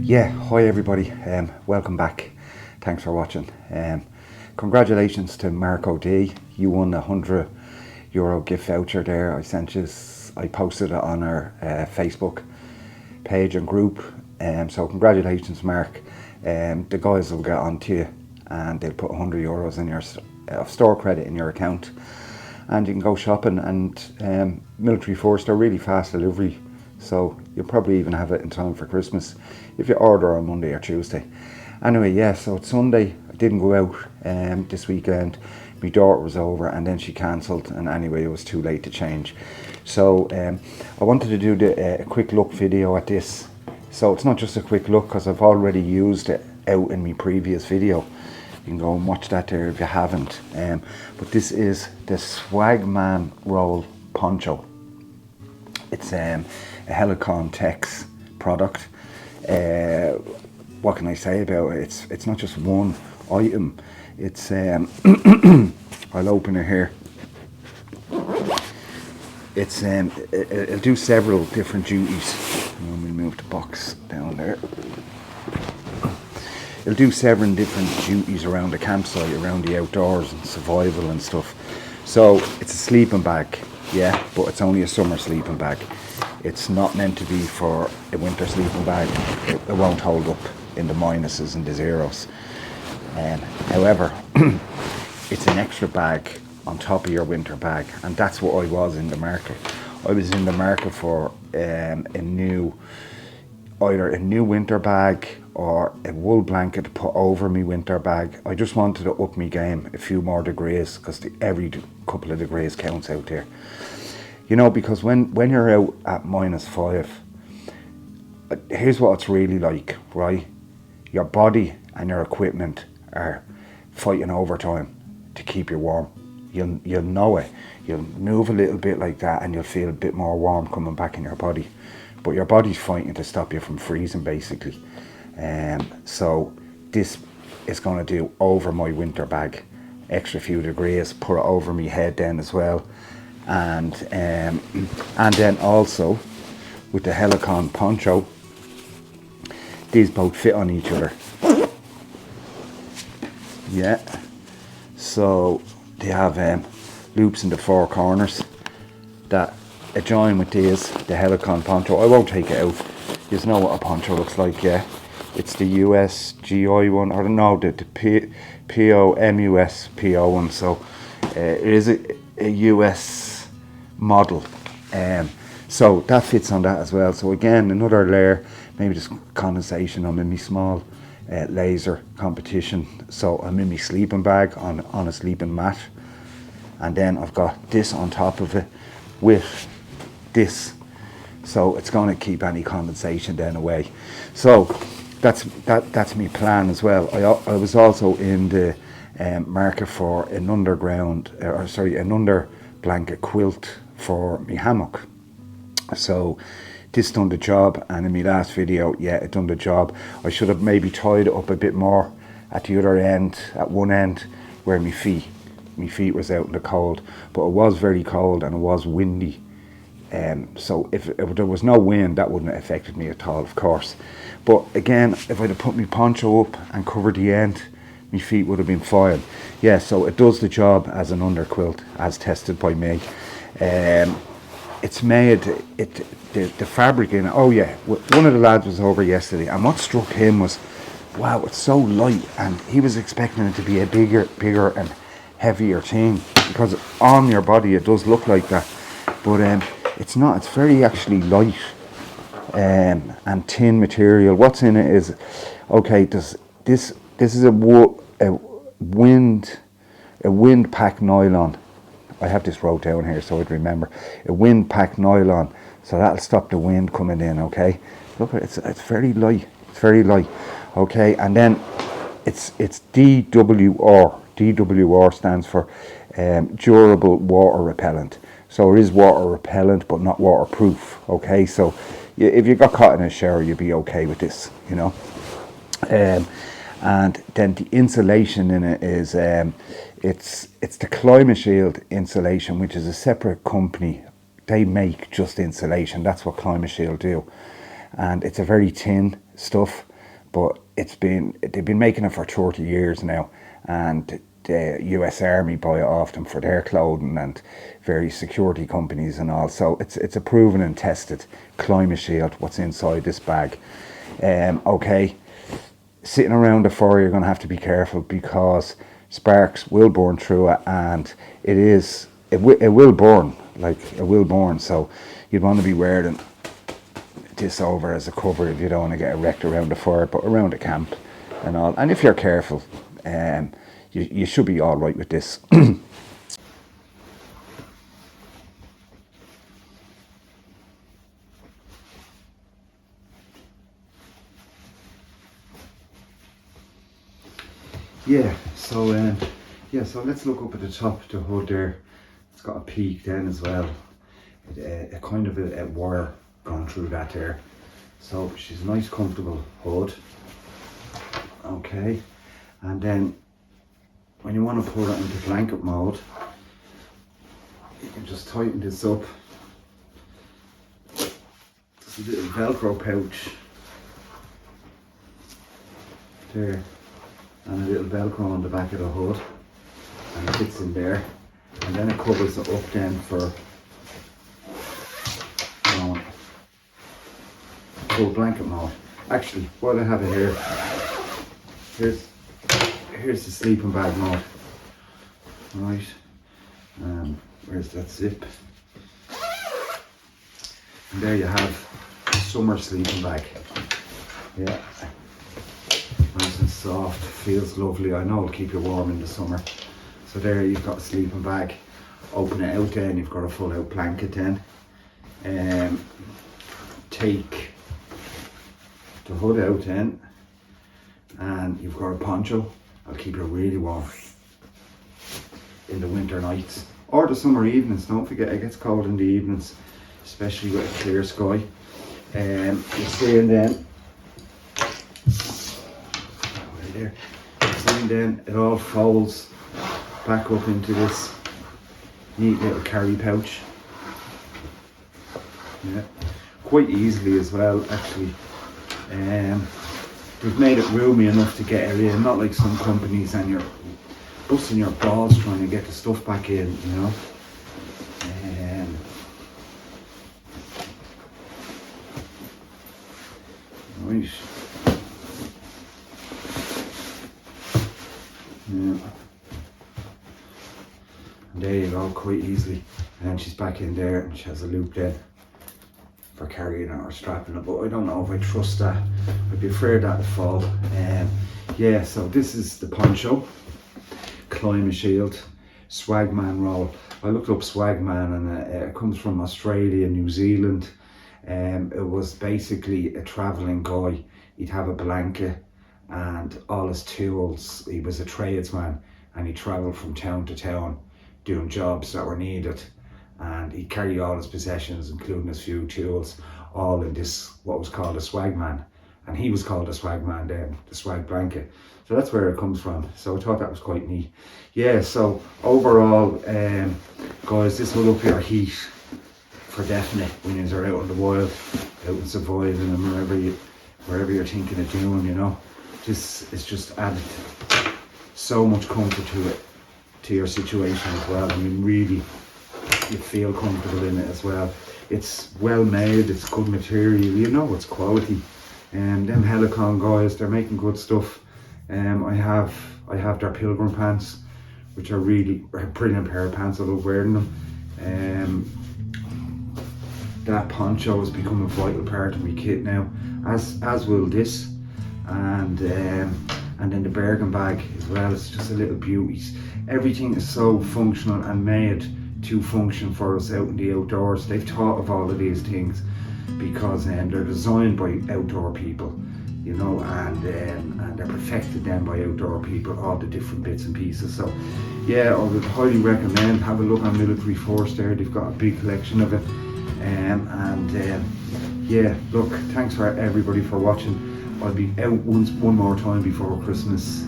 Yeah, hi everybody, welcome back. Thanks for watching. Congratulations to Marco D. You won a €100 gift voucher there. I sent you, I posted it on our Facebook page and group. So congratulations, Mark. The guys will get on to you and they'll put €100 in your store credit in your account, and you can go shopping. And Military Force, they're really fast delivery, so you'll probably even have it in time for Christmas if you order on Monday or Tuesday. Anyway, yeah, so it's Sunday. I didn't go out this weekend. My daughter was over and then she cancelled, and anyway it was too late to change. So I wanted to do a quick look video at this. So it's not just a quick look because I've already used it out in my previous video. You can go and watch that there if you haven't. But this is the Swagman roll poncho. It's a Helikon Tex product. What can I say about it? It's not just one item. It's I'll open it here. It's it'll do several different duties. Let me move the box down there. It'll do several different duties around the campsite, around the outdoors and survival and stuff. So it's a sleeping bag, yeah, but it's only a summer sleeping bag. It's not meant to be for a winter sleeping bag. It won't hold up in the minuses and the zeros. However, it's an extra bag on top of your winter bag, and that's what I was in the market. I was in the market for either a new winter bag or a wool blanket to put over my winter bag. I just wanted to up my game a few more degrees, because every couple of degrees counts out there. You know, because when you're out at -5, here's what it's really like, right? Your body and your equipment are fighting overtime to keep you warm. You'll know it. You'll move a little bit like that and you'll feel a bit more warm coming back in your body. But your body's fighting to stop you from freezing, basically. So this is going to do over my winter bag, extra few degrees, put it over my head then as well. And then also with the Helikon poncho, these both fit on each other. Yeah, so they have loops in the four corners that adjoin with these, the Helikon poncho. I won't take it out. You know what a poncho looks like, yeah. It's the USGI one, I don't know, the PO one. So it is a US model. So that fits on that as well. So again, another layer, maybe just condensation. I'm in my small laser competition, so I'm in my sleeping bag on a sleeping mat, and then I've got this on top of it with this, so it's going to keep any condensation then away. So that's my plan as well. I was also in the market for an under blanket quilt for my hammock. So this done the job, and in my last video, yeah, it done the job. I should have maybe tied it up a bit more at the other end, at one end where my feet was out in the cold. But it was very cold and it was windy. So if there was no wind, that wouldn't have affected me at all, of course. But again, if I'd have put my poncho up and covered the end, my feet would have been fine. Yeah, so it does the job as an under quilt, as tested by me. It's made, the fabric in it, oh yeah, one of the lads was over yesterday, and what struck him was, wow, it's so light, and he was expecting it to be a bigger and heavier thing, because on your body it does look like that, but it's not. It's very actually light and thin material. What's in it is, okay, this is a wind pack nylon. I have this wrote down here so I'd remember. A wind pack nylon, so that'll stop the wind coming in. Okay, look at it. It's very light. It's very light. Okay, and then it's DWR. DWR stands for durable water repellent. So it is water repellent, but not waterproof. Okay, so if you got caught in a shower, you'd be okay with this, you know. And then the insulation in it is it's the Climate Shield insulation, which is a separate company. They make just insulation. That's what Climate Shield do, and it's a very thin stuff. but they've been making it for 30 years now, and the US Army buy it off them for their clothing and various security companies and all. So it's a proven and tested climate shield what's inside this bag. Okay, sitting around the fire, you're going to have to be careful because sparks will burn through it, and it will burn, like it will burn. So you'd want to be wearing this over as a cover if you don't want to get wrecked around the fire, but around the camp and all. And if you're careful, you should be all right with this. So let's look up at the top of the hood there. It's got a peak then as well. A kind of a wire gone through that there. So she's a nice comfortable hood. Okay, and then when you want to put it into blanket mode, you can just tighten this up. There's a little Velcro pouch there, and a little Velcro on the back of the hood, and it fits in there, and then it covers it up then for full blanket mode. Actually, while I have it here, here's the sleeping bag mode. Right, where's that zip? And there you have the summer sleeping bag. Yeah, nice and soft, feels lovely. I know it'll keep you warm in the summer. So there you've got a sleeping bag. Open it out then, you've got a full out blanket then. Take the hood out then, and you've got a poncho. I'll keep you really warm in the winter nights or the summer evenings. Don't forget, it gets cold in the evenings, especially with a clear sky. You see, and then right there, and then it all folds back up into this neat little carry pouch. Yeah, quite easily as well, actually. They've made it roomy enough to get it in, not like some companies and you're busting your balls trying to get the stuff back in, you know. Right. Yeah. And there you go, quite easily. And then she's back in there, and she has a loop then for carrying it or strapping it, but I don't know if I trust that. I'd be afraid that would fall. Yeah, so this is the poncho, climate shield, Swagman roll. I looked up Swagman, and it comes from Australia, New Zealand. It was basically a travelling guy. He'd have a blanket and all his tools. He was a tradesman, and he travelled from town to town doing jobs that were needed. And he'd carry all his possessions, including his few tools, all in this, what was called a Swagman. And he was called a Swagman then, the swag blanket. So that's where it comes from. So I thought that was quite neat. Yeah, so overall, guys, this will up your heat for definite when you're out in the wild, out and surviving, and wherever you're thinking of doing, you know. This is just added so much comfort to your situation as well. I mean, really, you feel comfortable in it as well. It's well made, it's good material, you know it's quality. And them Helikon guys, they're making good stuff. I have their pilgrim pants, which are really a brilliant pair of pants. I love wearing them. That poncho has become a vital part of my kit now, as will this. And then the Bergen bag as well. It's just a little beauty. Everything is so functional and made to function for us out in the outdoors. They've thought of all of these things because they're designed by outdoor people, you know, and they're perfected then by outdoor people, all the different bits and pieces. So yeah, I would highly recommend, have a look on Military Force there. They've got a big collection of it. Yeah, look, thanks for everybody for watching. I'll be out one more time before Christmas,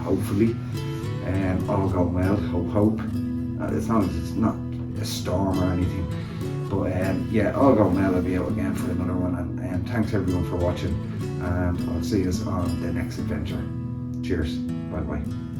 hopefully. All going well, hope. As long as it's not a storm or anything. But yeah, all going well. I'll be out again for another one, and thanks everyone for watching. I'll see you on the next adventure. Cheers. Bye bye.